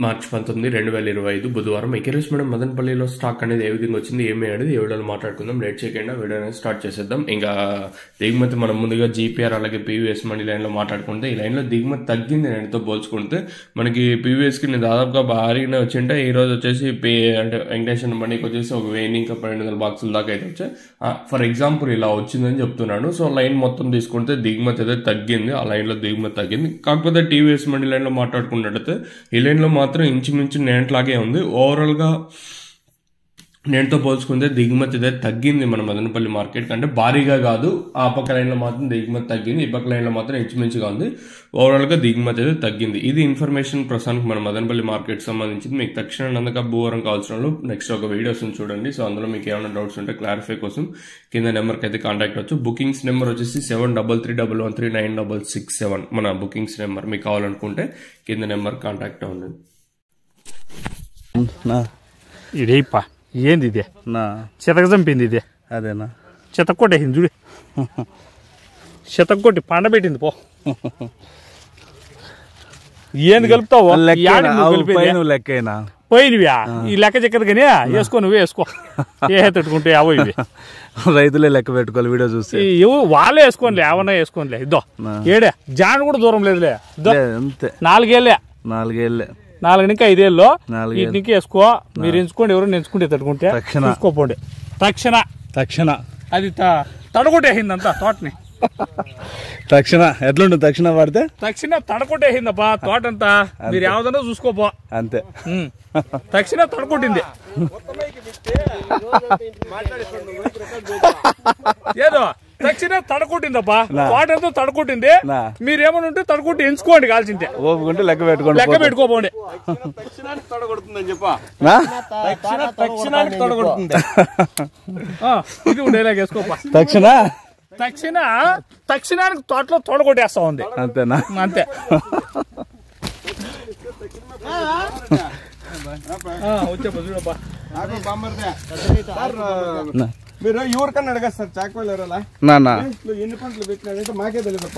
మార్చి 19, 2025 బుధవారం acres madam మదనపల్లిలో stock అనేది ఏ విధంగా వచ్చింది ఏమి అనేది ఈ వీడియోలో మాట్లాడుకుందాం. లేట్ చేయకుండా వీడియో అనేది స్టార్ట్ చేసేద్దాం. ఇంకా దిగుమతి మనం ముందుగా జీపీఆర్ అలాగే పీవీఎస్ మండి లైన్లో మాట్లాడుకుంటే ఈ లైన్లో దిగుమతి తగ్గింది నేనుతో పోల్చుకుంటే. మనకి పీవీఎస్కి నేను దాదాపుగా భారీగానే వచ్చింటే ఈ రోజు వచ్చేసి అంటే వెంకటేశ్వర మండికి వచ్చేసి ఒక 1000 ఇంకా 1200 బాక్సుల దాకా అయితే వచ్చాయి. ఫర్ ఎగ్జాంపుల్ ఇలా వచ్చిందని చెప్తున్నాను. సో లైన్ మొత్తం తీసుకుంటే దిగుమతి అయితే తగ్గింది, ఆ లైన్లో దిగుమతి తగ్గింది. కాకపోతే టీవీఎస్ మండి లైన్లో మాట్లాడుకున్నట్టయితే ఈ లైన్లో మాత్రం ఇంచుమించు నేంట్లాగే ఉంది. ఓవరాల్ గా నేటితో పోల్చుకుంటే దిగుమతి అయితే తగ్గింది మన మదనపల్లి మార్కెట్ కంటే, భారీగా కాదు. ఆ పక్క లైన్లో మాత్రం దిగుమతి తగ్గింది, ఈ పక్క లైన్లో మాత్రం ఇంచుమించుగా ఉంది. ఓవరాల్ గా దిగుమతి అయితే తగ్గింది. ఇది ఇన్ఫర్మేషన్ ప్రస్తుతానికి మన మదనపల్లి మార్కెట్ సంబంధించింది. మీకు తక్షణ నందక భూవరం కావాల్సిన వాళ్ళు నెక్స్ట్ ఒక వీడియోస్ చూడండి. సో అందులో మీకు ఏమైనా డౌట్స్ ఉంటే క్లారిఫై కోసం కింద నెంబర్కి అయితే కాంటాక్ట్ అవచ్చు. బుకింగ్స్ నెంబర్ వచ్చేసి 7331139667 మన బుకింగ్స్ నెంబర్. మీకు కావాలనుకుంటే కింద నెంబర్ కాంటాక్ట్ అవ్వండి. ఇదేపా ఏంది ఇదే నా చెతకు చంపింది ఇదే అదేనా చెతక్కొట్టేసింది చూడు, చెతక్కొట్టి పండబెట్టింది పో. ఏంది కలుపుతావు లెక్కైనా పోయినవియా ఈ లెక్క చెక్కదు కానీ వేసుకో, నువ్వే వేసుకో. ఏ తట్టుకుంటే అవో ఇవి రైతులే లెక్క పెట్టుకోవాలి. వీడియో చూసి వాళ్ళే వేసుకోనిలే, ఏమన్నా వేసుకోనిలే. ఇద్దో ఏడే జాన్ కూడా దూరం లేదులే, అంతే. 4 ఏళ్ళే 4 నుంచి 5 ఏళ్ళు వీటికి వేసుకో. మీరు ఎంచుకోండి, ఎవరు ఎంచుకుంటే తట్టుకుంటే చూసుకోపోండి. తక్షణ అది తడగొట్టేసిందంతా తోటని. తక్షణ ఎట్లుంటుంది తక్షణ వాడితే? తక్షణ తడగొట్టేసిందబ్బా తోటంతా. మీరు ఏదన్నా చూసుకోపో అంతే. తక్షణ తడగొట్టింది ఏదో తక్షణ తడగొట్టిందబ్బా తోటంతా తడగొట్టింది. మీరేమన్నా ఉంటే తడగొట్టి ఎంచుకోండి, కాల్చింటే లెక్క పెట్టుకోపోండి. ఇది ఉండేలాగా వేసుకోపా. తక్షణానికి తోటలో తోడగొట్టేస్తా ఉంది. అంతేనా? అంతే. మీరు ఎవరికన్నా అడగస్తారు చాకవేలు ఎన్ని పంటలు పెట్టినారంటే మాకే తెలియదు.